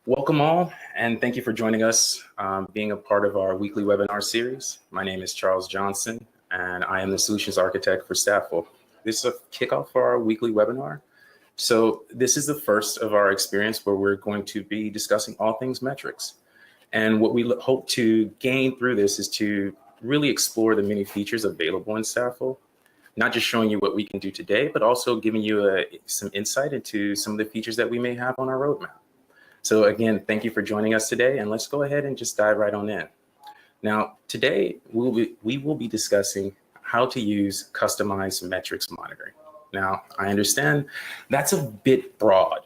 Welcome all, and thank you for joining us, being a part of our weekly webinar series. My name is Charles Johnson, and I am the Solutions Architect for Statful. This is a kickoff for our weekly webinar. So this is the first of our experience where we're going to be discussing all things metrics. And what we hope to gain through this is to really explore the many features available in Statful, not just showing you what we can do today, but also giving you some insight into some of the features that we may have on our roadmap. So again, thank you for joining us today, and let's go ahead and just dive right on in. Now, today we will be discussing how to use customized metrics monitoring. Now, I understand that's a bit broad,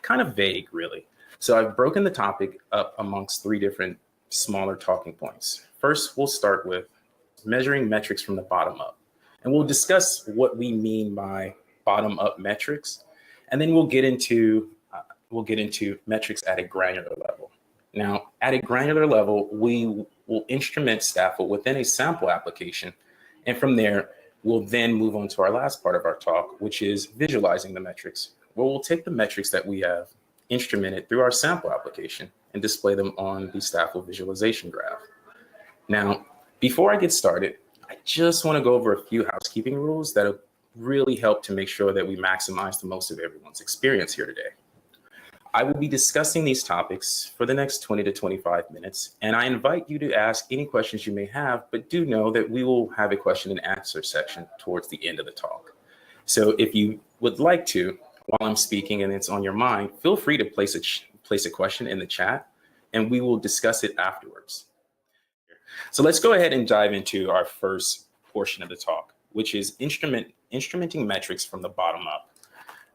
kind of vague, really. So I've broken the topic up amongst three different smaller talking points. First, we'll start with measuring metrics from the bottom up, and we'll discuss what we mean by bottom up metrics, and then we'll get into metrics at a granular level. Now, at a granular level, we will instrument Statful within a sample application. And from there, we'll then move on to our last part of our talk, which is visualizing the metrics, where we'll take the metrics that we have instrumented through our sample application and display them on the Statful visualization graph. Now, before I get started, I just want to go over a few housekeeping rules that have really helped to make sure that we maximize the most of everyone's experience here today. I will be discussing these topics for the next 20 to 25 minutes, and I invite you to ask any questions you may have, but do know that we will have a question and answer section towards the end of the talk. So if you would like to, while I'm speaking and it's on your mind, feel free to place a question in the chat, and we will discuss it afterwards. So let's go ahead and dive into our first portion of the talk, which is instrumenting metrics from the bottom up.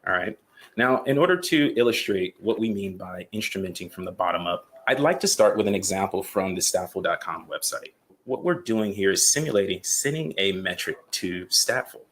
All right. Now, in order to illustrate what we mean by instrumenting from the bottom up, I'd like to start with an example from the Statful.com website. What we're doing here is simulating sending a metric to Statful.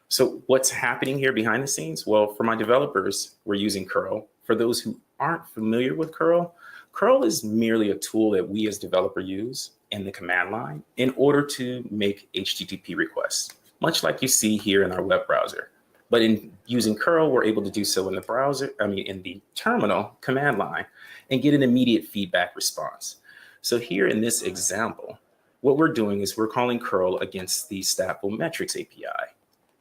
So what's happening here behind the scenes? Well, for my developers, we're using curl. For those who aren't familiar with curl, curl is merely a tool that we as developers use in the command line in order to make HTTP requests, much like you see here in our web browser. But in using curl, we're able to do so in the terminal command line and get an immediate feedback response. So here in this example, what we're doing is we're calling curl against the Statful metrics API.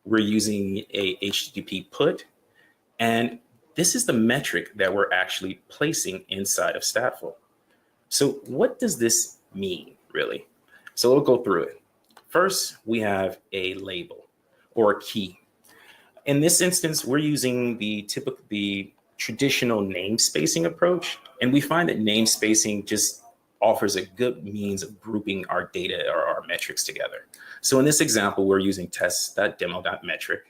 We're using a HTTP put, and this is the metric that we're actually placing inside of Statful. So what does this mean, really? So we'll go through it. First, we have a label or a key. In this instance, we're using the traditional namespacing approach, and we find that namespacing just offers a good means of grouping our data or our metrics together. So in this example, we're using test.demo.metric,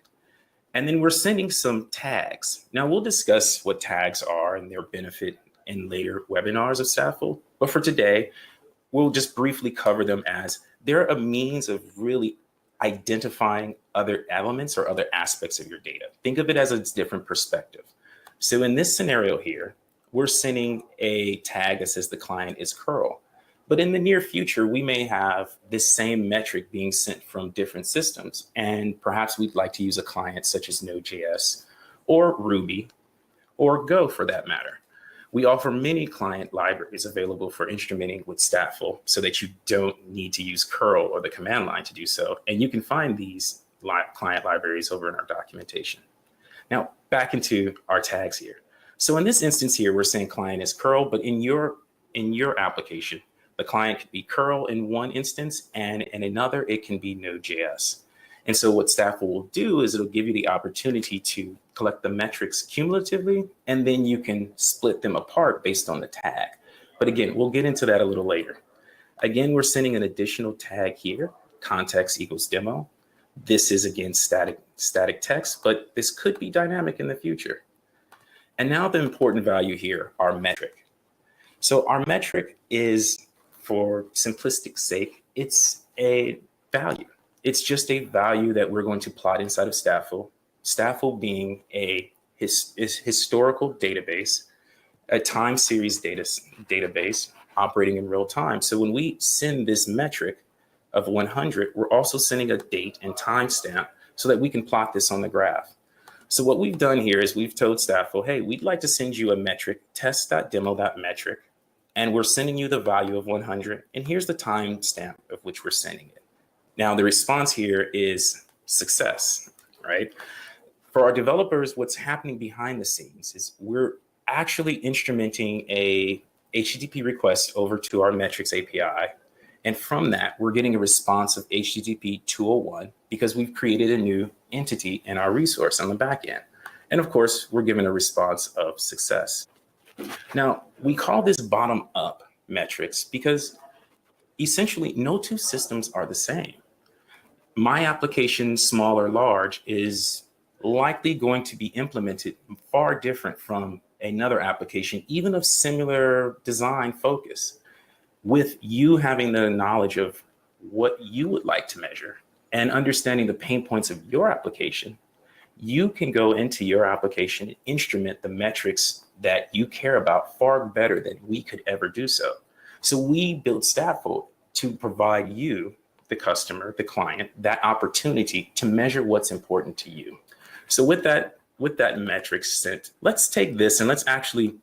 and then we're sending some tags. Now we'll discuss what tags are and their benefit in later webinars of Statful, but for today, we'll just briefly cover them as they're a means of really identifying other elements or other aspects of your data. Think of it as a different perspective. So in this scenario here, we're sending a tag that says the client is curl. But in the near future, we may have this same metric being sent from different systems. And perhaps we'd like to use a client such as Node.js or Ruby or Go for that matter. We offer many client libraries available for instrumenting with Statful so that you don't need to use curl or the command line to do so. And you can find these client libraries over in our documentation. Now, back into our tags here. So in this instance here, we're saying client is curl, but in your application, the client could be curl in one instance, and in another, it can be Node.js. And so what Statful will do is it'll give you the opportunity to collect the metrics cumulatively, and then you can split them apart based on the tag. But again, we'll get into that a little later. Again, we're sending an additional tag here, context equals demo. This is again static text, but this could be dynamic in the future. And now the important value here, our metric. So our metric is, for simplistic sake, it's a value. It's just a value that we're going to plot inside of Statful. Statful being a historical database, a time series database operating in real time. So when we send this metric of 100, we're also sending a date and timestamp so that we can plot this on the graph. So what we've done here is we've told Statful, hey, we'd like to send you a metric, test.demo.metric, and we're sending you the value of 100, and here's the timestamp of which we're sending it. Now, the response here is success, right? For our developers, what's happening behind the scenes is we're actually instrumenting a HTTP request over to our metrics API. And from that, we're getting a response of HTTP 201 because we've created a new entity in our resource on the back end. And of course, we're given a response of success. Now, we call this bottom-up metrics because essentially no two systems are the same. My application, small or large, is likely going to be implemented far different from another application, even of similar design focus. With you having the knowledge of what you would like to measure and understanding the pain points of your application, you can go into your application and instrument the metrics that you care about far better than we could ever do so. So we built Statful to provide you, the customer, the client, that opportunity to measure what's important to you. So with that metric sent, let's take this and let's actually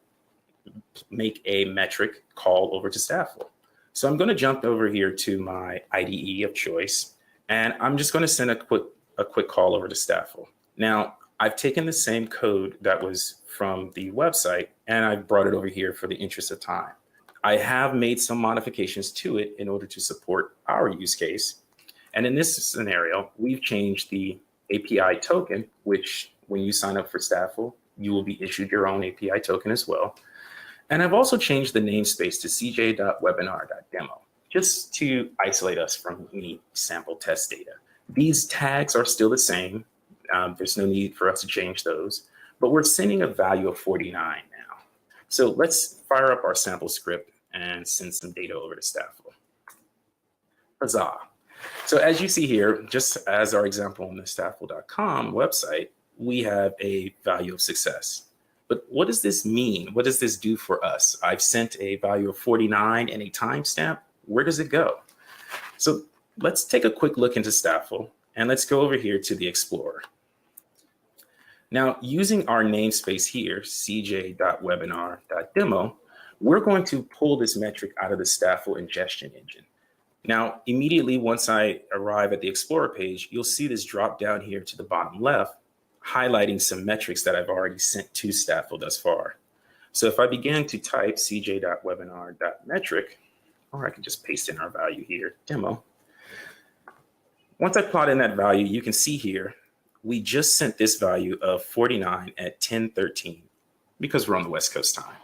make a metric call over to Statful. So I'm going to jump over here to my IDE of choice, and I'm just going to send a quick call over to Statful. Now, I've taken the same code that was from the website, and I've brought it over here for the interest of time. I have made some modifications to it in order to support our use case. And in this scenario, we've changed the API token, which when you sign up for Statful, you will be issued your own API token as well. And I've also changed the namespace to cj.webinar.demo, just to isolate us from any sample test data. These tags are still the same. There's no need for us to change those, but we're sending a value of 49 now. So let's fire up our sample script and send some data over to Statful. Huzzah. So as you see here, just as our example on the statful.com website, we have a value of success. But what does this mean? What does this do for us? I've sent a value of 49 and a timestamp. Where does it go? So let's take a quick look into Statful, and let's go over here to the Explorer. Now, using our namespace here, cj.webinar.demo, we're going to pull this metric out of the Statful ingestion engine. Now, immediately once I arrive at the Explorer page, you'll see this drop down here to the bottom left, highlighting some metrics that I've already sent to Statful thus far. So if I begin to type cj.webinar.metric, or I can just paste in our value here, demo. Once I plot in that value, you can see here, we just sent this value of 49 at 10:13 because we're on the West Coast time.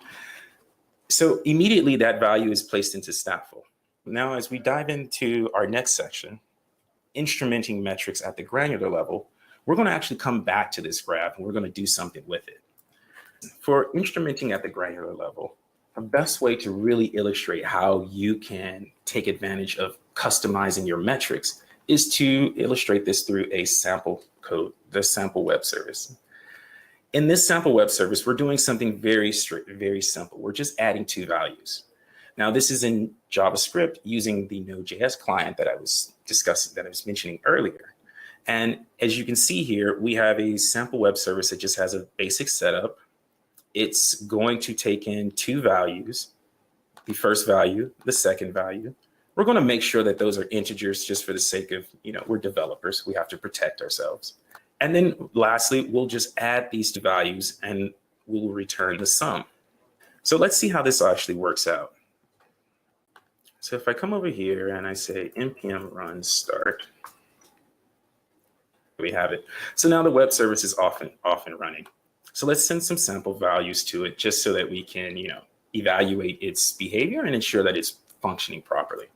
So immediately that value is placed into Statful. Now, as we dive into our next section, instrumenting metrics at the granular level, we're going to actually come back to this graph and we're going to do something with it. For instrumenting at the granular level, the best way to really illustrate how you can take advantage of customizing your metrics is to illustrate this through a sample code, the sample web service. In this sample web service, we're doing something very simple. We're just adding two values. Now, this is in JavaScript using the Node.js client that I was mentioning earlier. And as you can see here, we have a sample web service that just has a basic setup. It's going to take in two values, the first value, the second value. We're going to make sure that those are integers just for the sake of, we're developers. We have to protect ourselves. And then lastly, we'll just add these two values and we'll return the sum. So let's see how this actually works out. So if I come over here and I say npm run start, we have it. So now the web service is off and running. So let's send some sample values to it just so that we can, evaluate its behavior and ensure that it's functioning properly.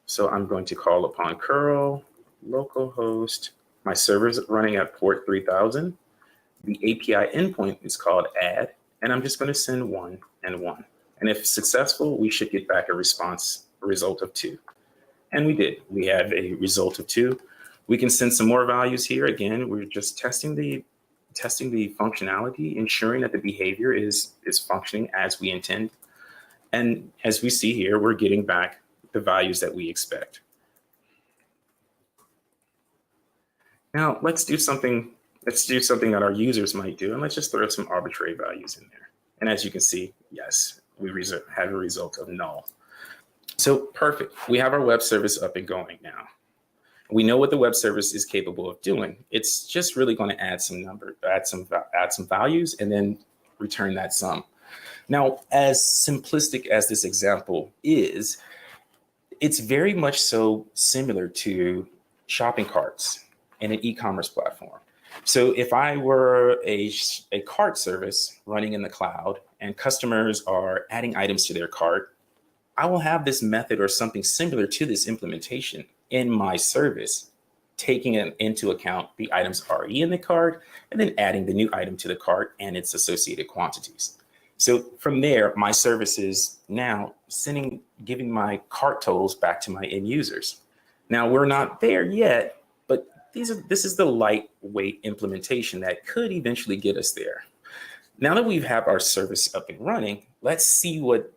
So I'm going to call upon curl localhost. My server is running at port 3000. The API endpoint is called add, and I'm just going to send 1 and 1. And if successful, we should get back a result of 2. And we did. We have a result of 2. We can send some more values here. Again, we're just testing the functionality, ensuring that the behavior is functioning as we intend. And as we see here, we're getting back the values that we expect. Now, let's do something let's do something that our users might do, and let's just throw some arbitrary values in there. And as you can see, yes, we have a result of null. So perfect. We have our web service up and going now. We know what the web service is capable of doing. It's just really going to add some values, and then return that sum. Now, as simplistic as this example is, it's very much so similar to shopping carts in an e-commerce platform. So if I were a cart service running in the cloud and customers are adding items to their cart, I will have this method or something similar to this implementation in my service, taking into account the items already in the cart and then adding the new item to the cart and its associated quantities. So from there, my service is now giving my cart totals back to my end users. Now we're not there yet, but this is the lightweight implementation that could eventually get us there. Now that we have our service up and running, let's see what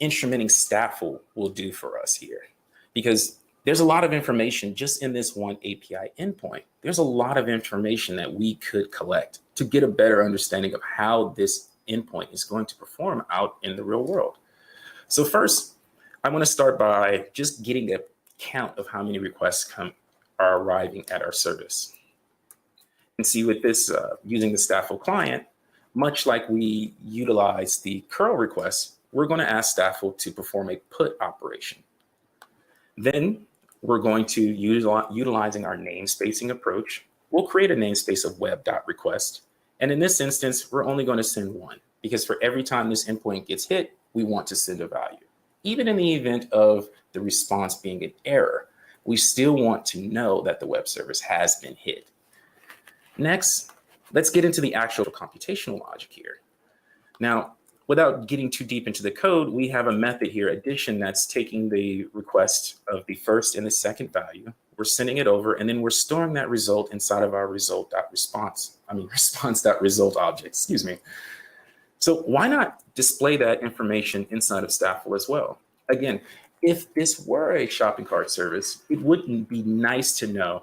instrumenting Statful will do for us here. Because there's a lot of information just in this one API endpoint. There's a lot of information that we could collect to get a better understanding of how this endpoint is going to perform out in the real world. So first, I want to start by just getting a count of how many requests are arriving at our service. And see with this, using the Statful client, much like we utilize the curl request, we're going to ask Statful to perform a put operation. Then we're going to utilizing our namespacing approach. We'll create a namespace of web.request. And in this instance, we're only going to send one, because for every time this endpoint gets hit, we want to send a value. Even in the event of the response being an error, we still want to know that the web service has been hit. Next, let's get into the actual computational logic here. Now, without getting too deep into the code, we have a method here, addition, that's taking the request of the first and the second value. We're sending it over, and then we're storing that result inside of our response.result object, excuse me. So why not display that information inside of Statful as well? Again, if this were a shopping cart service, it wouldn't be nice to know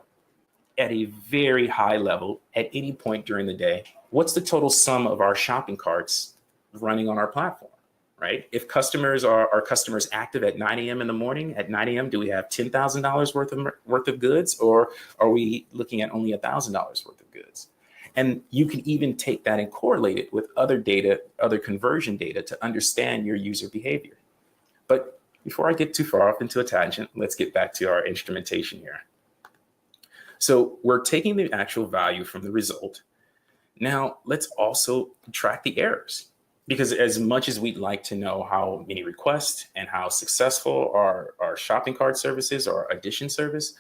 at a very high level at any point during the day, what's the total sum of our shopping carts running on our platform, right? If our customers active at 9 a.m. in the morning, at 9 a.m., do we have $10,000 worth of goods, or are we looking at only $1,000 worth of goods? And you can even take that and correlate it with other data, other conversion data, to understand your user behavior. But before I get too far off into a tangent, let's get back to our instrumentation here. So we're taking the actual value from the result. Now let's also track the errors, because as much as we'd like to know how many requests and how successful our shopping cart services or addition service,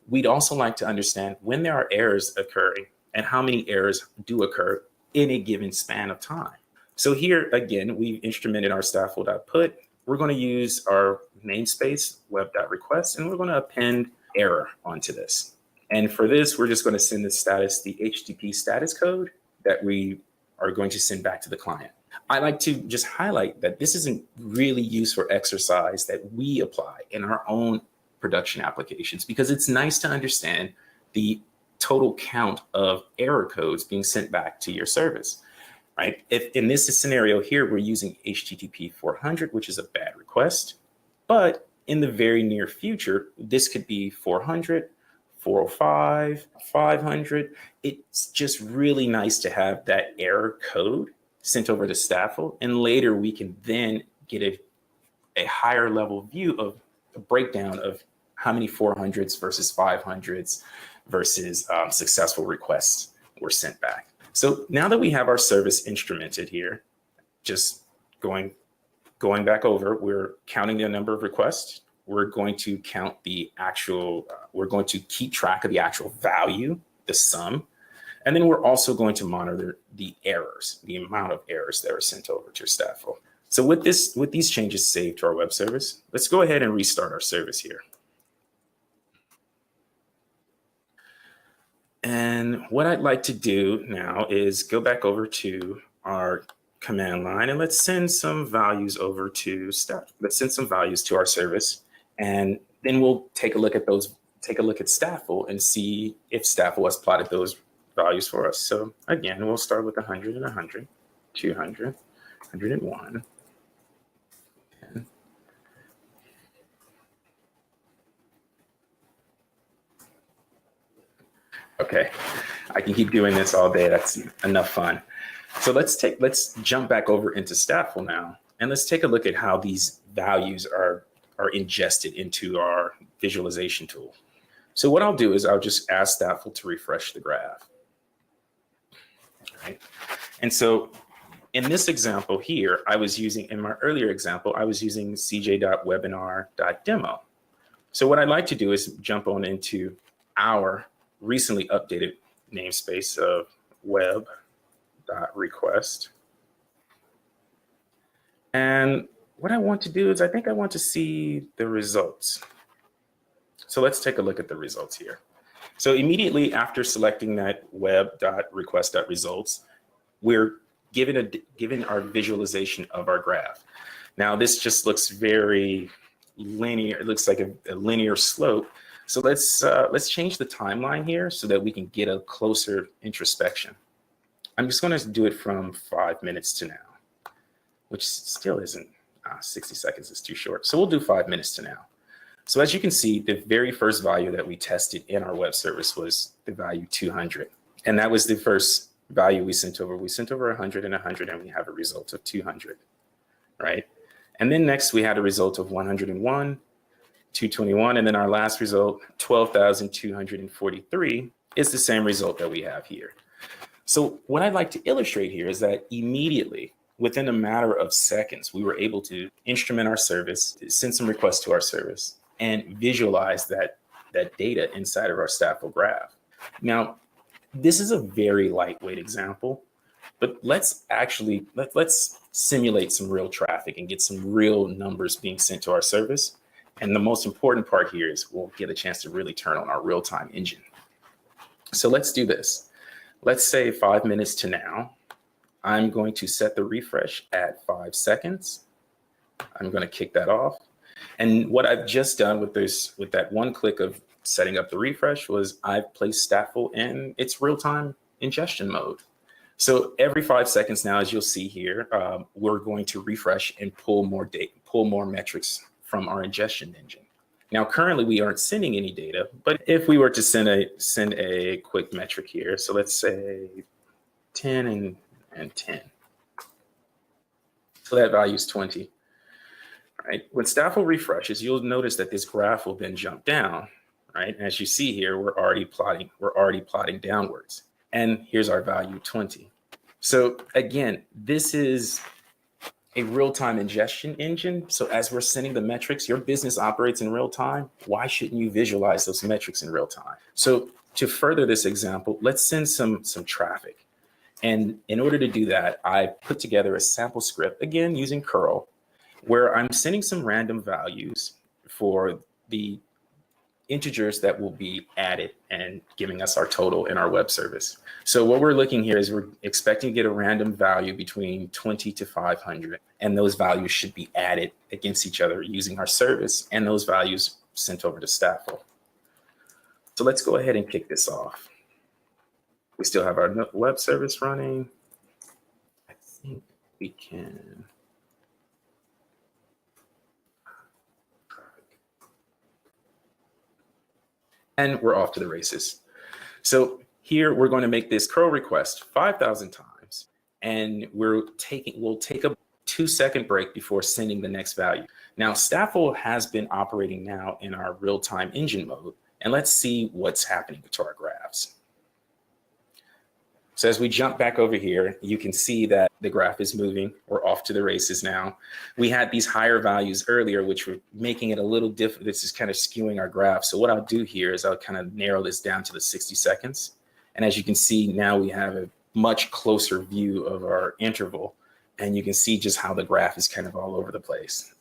we'd also like to understand when there are errors occurring and how many errors do occur in a given span of time. So here again, we've instrumented our Statful.put. We're going to use our namespace web.request, and we're going to append error onto this. And for this, we're just going to send the status, the HTTP status code that we are going to send back to the client. I like to just highlight that this isn't really used for exercise that we apply in our own production applications, because it's nice to understand the total count of error codes being sent back to your service, right? If in this scenario here, we're using HTTP 400, which is a bad request, but in the very near future, this could be 400, 405, 500. It's just really nice to have that error code sent over to Statful, and later we can then get a higher level view of a breakdown of how many 400s versus 500s versus successful requests were sent back. So now that we have our service instrumented here, just going back over, we're counting the number of requests. We're going to count the actual, we're going to keep track of the actual value, the sum. And then we're also going to monitor the errors, the amount of errors that are sent over to Statful. So with these changes saved to our web service, let's go ahead and restart our service here. And what I'd like to do now is go back over to our command line, and let's send some values over to Statful. Let's send some values to our service, and then we'll take a look at Statful and see if Statful has plotted those values for us. So again, we'll start with 100 and 100, 200, 101. Okay, I can keep doing this all day. That's enough fun. So let's jump back over into Statful now, and let's take a look at how these values are ingested into our visualization tool. So what I'll do is I'll just ask Statful to refresh the graph. Right? And so in this example here, in my earlier example, I was using cj.webinar.demo. So what I'd like to do is jump on into our recently updated namespace of web.request. And what I want to do is I think I want to see the results. So let's take a look at the results here. So immediately after selecting that web.request.results, we're given our visualization of our graph. Now this just looks very linear. It looks like a linear slope. So let's change the timeline here so that we can get a closer introspection. I'm just going to do it from 5 minutes to now, which still isn't 60 seconds is too short. So we'll do 5 minutes to now. So as you can see, the very first value that we tested in our web service was the value 200. And that was the first value we sent over. We sent over 100 and 100, and we have a result of 200, right? And then next we had a result of 101, 221, and then our last result, 12,243, is the same result that we have here. So what I'd like to illustrate here is that immediately, within a matter of seconds, we were able to instrument our service, send some requests to our service, and visualize that data inside of our Statful graph. Now, this is a very lightweight example, but let's simulate some real traffic and get some real numbers being sent to our service. And the most important part here is we'll get a chance to really turn on our real-time engine. So let's do this. Let's say 5 minutes to now. I'm going to set the refresh at 5 seconds. I'm going to kick that off. And what I've just done with that one click of setting up the refresh was I've placed Statful in its real-time ingestion mode. So every 5 seconds now, as you'll see here, we're going to refresh and pull more data, pull more metrics from our ingestion engine. Now, currently we aren't sending any data, but if we were to send a quick metric here, so let's say 10 and 10. So that value is 20. Right? When Statful refreshes, you'll notice that this graph will then jump down. Right? And as you see here, we're already plotting downwards. And here's our value 20. So again, this is a real-time ingestion engine. So as we're sending the metrics, your business operates in real time. Why shouldn't you visualize those metrics in real time? So to further this example, let's send some traffic. And in order to do that, I put together a sample script, again, using curl, where I'm sending some random values for the integers that will be added and giving us our total in our web service. So what we're looking here is we're expecting to get a random value between 20 to 500, and those values should be added against each other using our service, and those values sent over to Statful. So let's go ahead and kick this off. We still have our web service running. I think we can. And we're off to the races. So here we're going to make this curl request 5,000 times, and we'll take a 2-second break before sending the next value. Now, Statful has been operating now in our real-time engine mode, and let's see what's happening to our graphs. So as we jump back over here, you can see that the graph is moving. We're off to the races now. We had these higher values earlier, which were making it a little different. This is kind of skewing our graph. So what I'll do here is I'll kind of narrow this down to the 60 seconds. And as you can see, now we have a much closer view of our interval. And you can see just how the graph is kind of all over the place.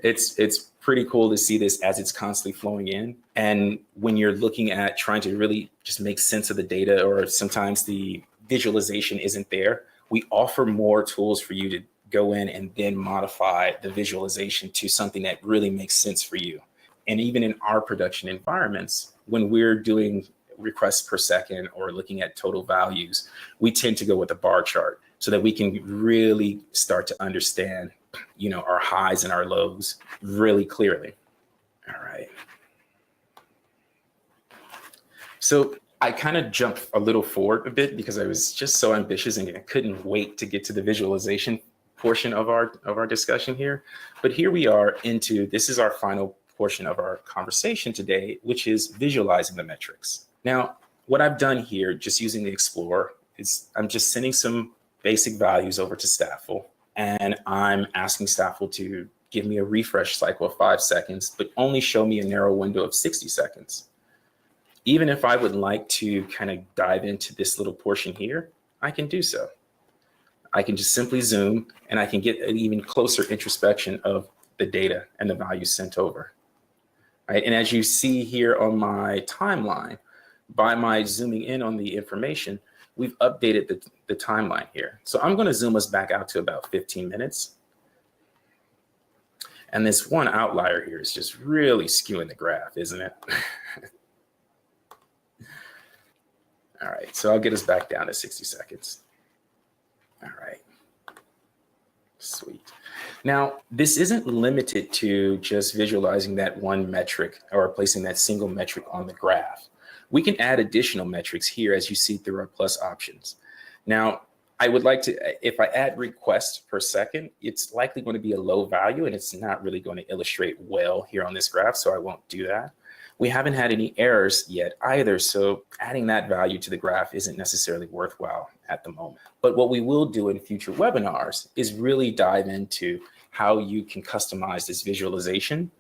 It's pretty cool to see this as it's constantly flowing in. And when you're looking at trying to really just make sense of the data, or sometimes the visualization isn't there, we offer more tools for you to go in and then modify the visualization to something that really makes sense for you. And even in our production environments, when we're doing requests per second or looking at total values, we tend to go with a bar chart so that we can really start to understand, our highs and our lows really clearly. All right. So I kind of jumped a little forward a bit because I was just so ambitious and I couldn't wait to get to the visualization portion of our discussion here. But here we are this is our final portion of our conversation today, which is visualizing the metrics. Now, what I've done here, just using the Explorer, is I'm just sending some basic values over to Statful, and I'm asking Statful to give me a refresh cycle of 5 seconds, but only show me a narrow window of 60 seconds. Even if I would like to kind of dive into this little portion here, I can do so. I can just simply zoom and I can get an even closer introspection of the data and the values sent over. Right? And as you see here on my timeline, by my zooming in on the information, we've updated the timeline here. So I'm going to zoom us back out to about 15 minutes. And this one outlier here is just really skewing the graph, isn't it? All right, so I'll get us back down to 60 seconds. All right, sweet. Now, this isn't limited to just visualizing that one metric or placing that single metric on the graph. We can add additional metrics here as you see through our plus options. Now, I would like to, if I add requests per second, it's likely going to be a low value and it's not really going to illustrate well here on this graph, so I won't do that. We haven't had any errors yet either, so adding that value to the graph isn't necessarily worthwhile at the moment. But what we will do in future webinars is really dive into how you can customize this visualization.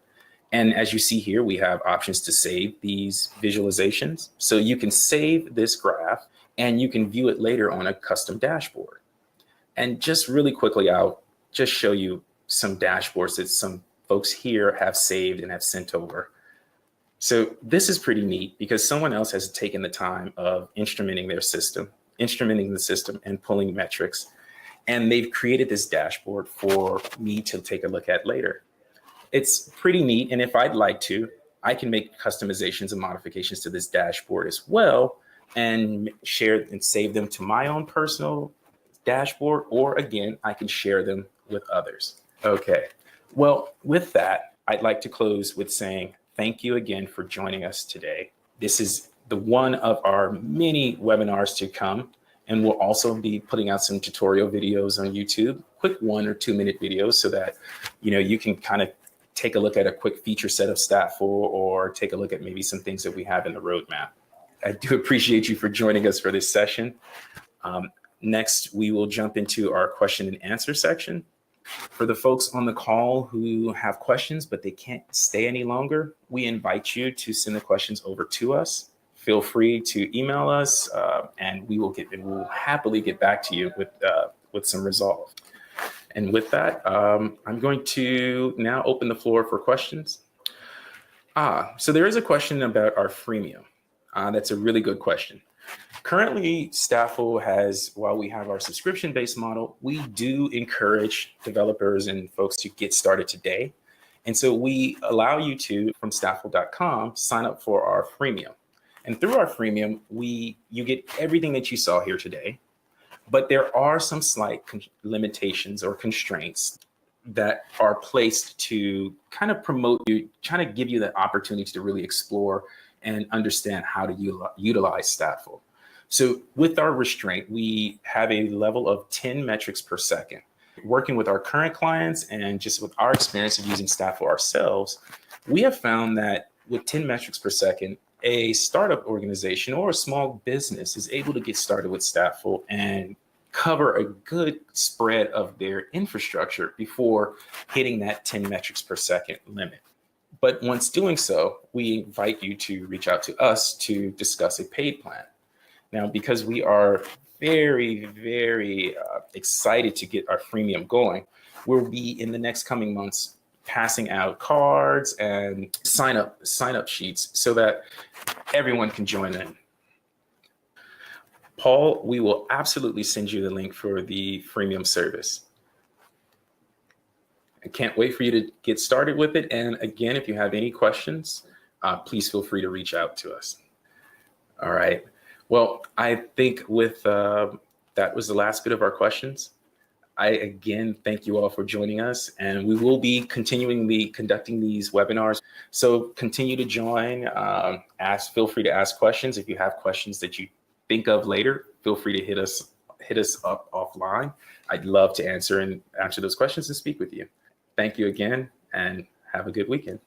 And as you see here, we have options to save these visualizations. So you can save this graph and you can view it later on a custom dashboard. And just really quickly, I'll just show you some dashboards that some folks here have saved and have sent over. So this is pretty neat because someone else has taken the time of instrumenting the system and pulling metrics. And they've created this dashboard for me to take a look at later. It's pretty neat. And if I'd like to, I can make customizations and modifications to this dashboard as well and share and save them to my own personal dashboard, or again, I can share them with others. Okay, well, with that, I'd like to close with saying thank you again for joining us today. This is the one of our many webinars to come, and we'll also be putting out some tutorial videos on YouTube, quick 1 or 2 minute videos so that you can kind of take a look at a quick feature set of Statful or take a look at maybe some things that we have in the roadmap. I do appreciate you for joining us for this session. Next, we will jump into our question and answer section. For the folks on the call who have questions, but they can't stay any longer, we invite you to send the questions over to us. Feel free to email us and we will happily get back to you with some resolve. And with that, I'm going to now open the floor for questions. So there is a question about our freemium. That's a really good question. Currently, Statful has, while we have our subscription-based model, we do encourage developers and folks to get started today. And so we allow you to, from Statful.com, sign up for our freemium. And through our freemium, you get everything that you saw here today. But there are some slight limitations or constraints that are placed to kind of promote you, trying to give you the opportunity to really explore and understand how to utilize Statful. So with our restraint, we have a level of 10 metrics per second. Working with our current clients and just with our experience of using Statful ourselves, we have found that with 10 metrics per second, a startup organization or a small business is able to get started with Statful and cover a good spread of their infrastructure before hitting that 10 metrics per second limit. But once doing so, we invite you to reach out to us to discuss a paid plan. Now, because we are very, very excited to get our freemium going, we'll be in the next coming months passing out cards and sign up sheets so that everyone can join in. Paul, we will absolutely send you the link for the freemium service. I can't wait for you to get started with it. And again, if you have any questions, please feel free to reach out to us. All right. Well, I think with that was the last bit of our questions. I again thank you all for joining us, and we will be continually conducting these webinars. So continue to join. Feel free to ask questions. If you have questions that you think of later, feel free to hit us up offline. I'd love to answer those questions and speak with you. Thank you again, and have a good weekend.